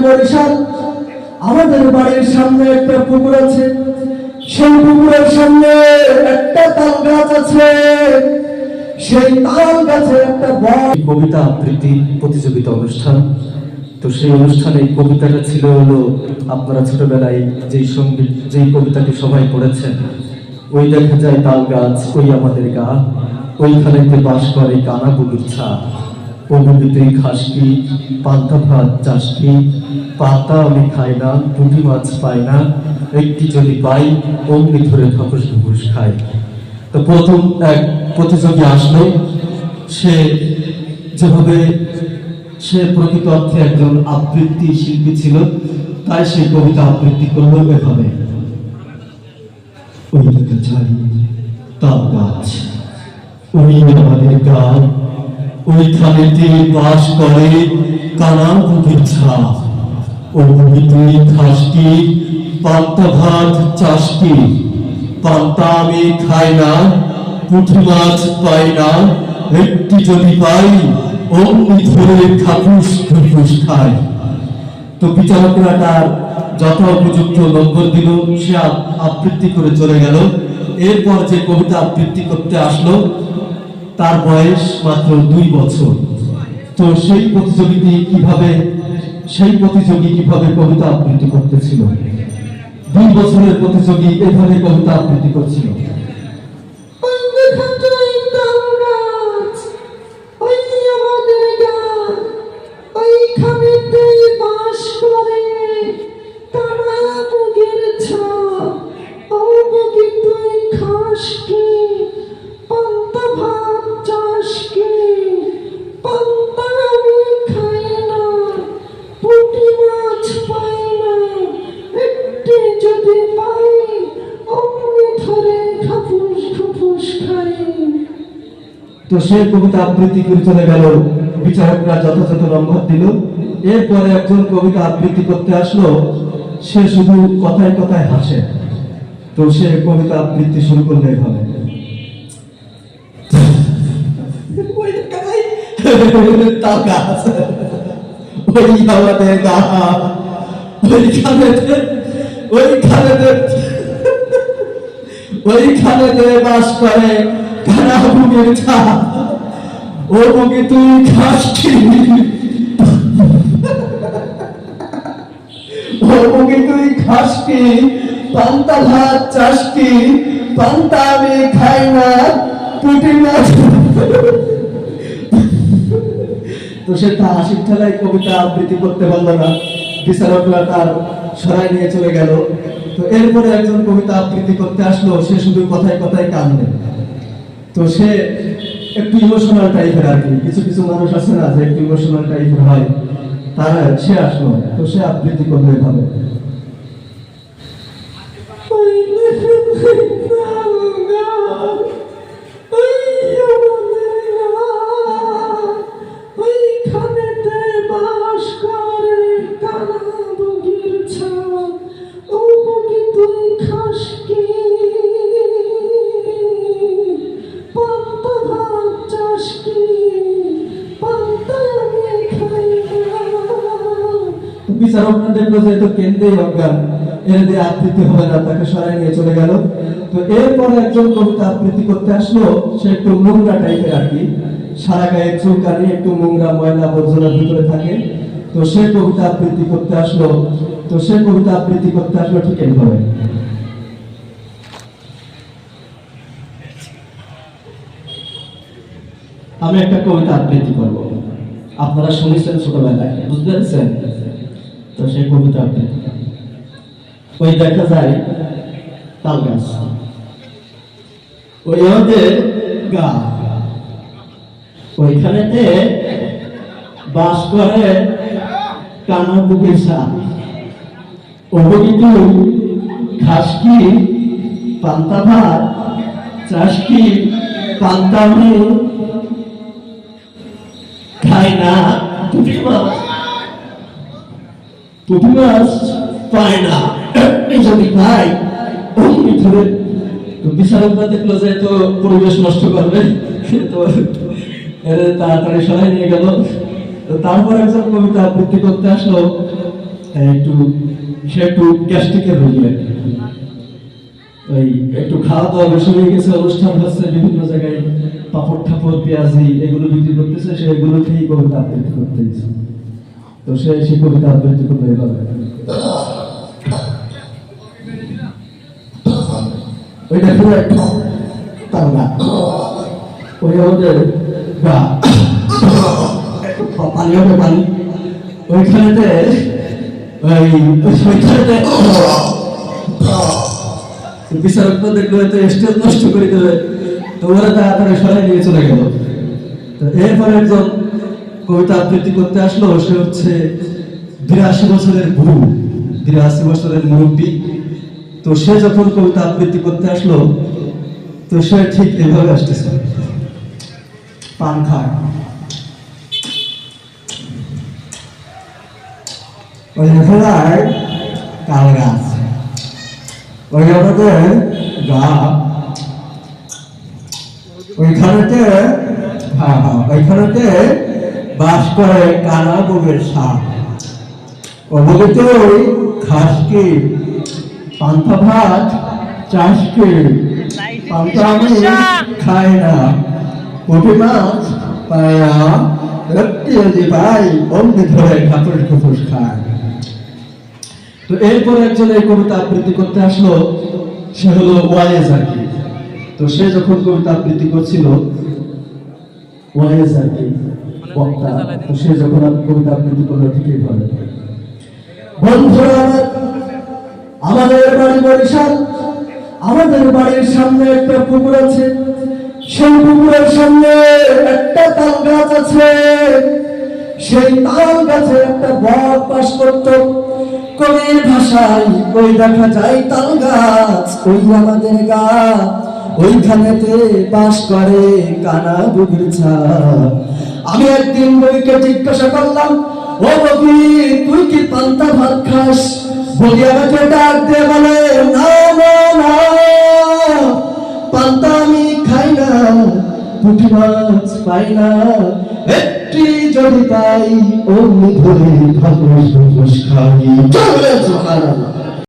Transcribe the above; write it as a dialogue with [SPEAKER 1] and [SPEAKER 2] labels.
[SPEAKER 1] বরিশাল। আমাদের বাড়ির সামনে একটা পুকুর আছে, সেই পুকুরের সামনে একটা তাল গাছ আছে, সেই তাল গাছে একটা বড়
[SPEAKER 2] কবিতা আবৃত্তি প্রতিযোগিতা অনুষ্ঠান। তো সেই অনুষ্ঠানে কবিতাটা ছিল হলো আপনারা ছোটবেলায় যেই কবিতাটি সবাই পড়েছেন, ওই দেখা যায় তাল গাছ, ওই আমাদের গা, ওইখানেতে বাস করে কানা বুলুর ছা, অমৃতি খাস কি, পান্তা ভাত চাষ কি, পাতা আমি খাই না, পুঁটি মাছ পাই না, একটি যদি পাই অমনি ধরে ধপস ধপস খাই। তো প্রথম এক প্রতিযোগী আসলো, সে যেভাবে সে প্রকৃত অর্থে একজন আবৃত্তি শিল্পী ছিল, তাই সে কবিতা আবৃত্তি করলো এভাবে। ওই দেখা যায় তাল গাছ, ওই আমাদের গান, ওইখানেতে বাস করে কানা বুকের ছা, ওই তুই খাস কি, পান্তা ভাত চাষ কি, পান্তা আমি খাই না, পুঁটি মাছ পাই না, একটি যদি পাই অমনি ধরে খাপুস খুপুস খায়। তো বিচারকরা তার যথোপযুক্ত নম্বর দিল, সে আবৃত্তি করে চলে গেল। এরপর যে কবিতা আবৃত্তি করতে আসলো তার বয়স মাত্র 2 বছর। তো সেই প্রতিযোগী কিভাবে কবিতা আবৃত্তি করতেছিল? 2 বছরের প্রতিযোগী এভাবে কবিতা আবৃত্তি করছিল। তো সে কবিতা আবৃত্তি করে চলে গেল, বিচারকরা যথাযথ নম্বর দিল। এরপরে একজন কবিতা আবৃত্তি করতে আসলো, সে শুধু কথায় কথায় হাসে। তো সে কবিতা আবৃত্তি শুরু করলে এভাবে। ওইখানেতে বাস করে কানা বুকের ছা, ও বুকে তুই খাস কি, ও বুকে তুই খাস কি, পান্তা ভাত চাষ কি, পান্তা আমি খাই না, পুঁটি মাছ। তো সে তা হাসির ঠেলায় কবিতা আবৃত্তি করতে পারলো না, বিচারকরা তার সরাই নিয়ে চলে গেল। তো এরপরে একজন কবিতা আবৃত্তি করতে আসলো, সে শুধু কথায় কথায় কান্দে। তো সে একটু ইমোশনাল টাইপের আর কি, কিছু কিছু মানুষ আছে না যে একটু ইমোশনাল টাইপের হয়, তারা সে আসলো। তো সে আবৃত্তি করবে এভাবে। বিচারকরা দেখলো যে তো কেন্দ্রেই অজ্ঞান, এর দিয়ে আবৃত্তি হবে না, তাকে সরাই নিয়ে চলে গেল। তো এরপরে একজন কবিতা আবৃত্তি করতে আসলো, সে একটু নোংরা টাইপের আর কি, সারা গায়ে চুলকানি, একটু নোংরা ময়লা আবর্জনার ভিতরে থাকে। তো সে কবিতা আবৃত্তি করতে আসলো ঠিক এইভাবে। আমি একটা কবিতা আবৃত্তি করবো, আপনারা শুনেছেন ছোটবেলায়, বুঝতে পেরেছেন? তো সেই কবিতা আবৃত্তি। ওই দেখা যায় তাল গাছ, ওই আমাদের গা, ওইখানেতে বাস করে কানা বুকের ছা, ও কিন্তু ঘাস কি, পান্তা ভাত চাষ কি, পান্তা আমি খাই না, পুঁটি মাছ পাই না, যদি খাই অমনি ধরে। তো বিচারকরা দেখলো যে তো পরিবেশ নষ্ট করবে, তো তাড়াতাড়ি সরাই নিয়ে গেল। তো তারপর একজন কবিতা আবৃত্তি করতে আসলো,
[SPEAKER 1] সে একটু গ্যাস্ট্রিকের রোগী আর কি। ওই একটু খাওয়া দাওয়া বেশি হয়ে গেছে, অনুষ্ঠান হচ্ছে বিভিন্ন জায়গায়, পাপড় ঠাপড় পেঁয়াজি এগুলো বিক্রি করতেছে, সে এগুলো খেয়েই কবিতা আবৃত্তি করতে গেছে। তো সে সেই কবিতা আবৃত্তি করতে এভাবে, ওই দেখো তার গা, ওই আমাদের গা পানি হবে পানি, ওইখানেতে ওইখানেতে বিচারক তো দেখলো হয়তো স্টেজ নষ্ট করে দেবে, তো ওরা তাড়াতাড়ি সরাই নিয়ে চলে গেল। তো এরপরে একজন কবিতা আবৃত্তি করতে আসলো, সে হচ্ছে 82 বছরের বুড়ো, 82 বছরের মুরব্বী। তো সে যখন কবিতা আবৃত্তি করতে আসলো, তো সে ঠিক এভাবে আসতেছে, পান খায়, ওই খেলায় তাল গাছ, ওই আমাদের গা, ওইখানেতে ওইখানেতে বাস করে কানা বগের সাপ, ও বগে তুই খাস কি পান্তা ভাত, চাষ কি পান্তা, আমি খাই না, পুঁটি মাছ পাই না, রক্তি যদি পাই অমনি ধরে ঠাকুর কুকুর খায়। তো এরপরে একজন এই কবিতা আবৃত্তি করতে আসলো, সে হলো ওয়াইজ আর কি। তো সে যখন কবিতা আবৃত্তি করছিল, ওয়াইজ আর কি বক্তা, তো সে যখন কবিতা আবৃত্তি করলো ঠিকই ভাবে, বন্ধুরা আমাদের বাড়ি বরিশাল, আমাদের বাড়ির সামনে একটা পুকুর আছে, সেই পুকুরের সামনে একটা তাল গাছ আছে, সেই তাল গাছে একটা বক বাস করত। কবির ভাষায় ওই দেখা যায় তাল গাছ, ওই আমাদের গা, ওইখানেতে বাস করে কানা বুড়ির ছাপ। আমি একদিন বইকে জিজ্ঞাসা করলাম, ও বগি তুই কি পান্তা ভাত খাস? বলি আমাকে ডাক দিয়ে বলে, না না না, পান্তা আমি খাই না, পুঁটি মাছ পাই না, একটি যদি পাই অমনি ধরে ভালো খাই।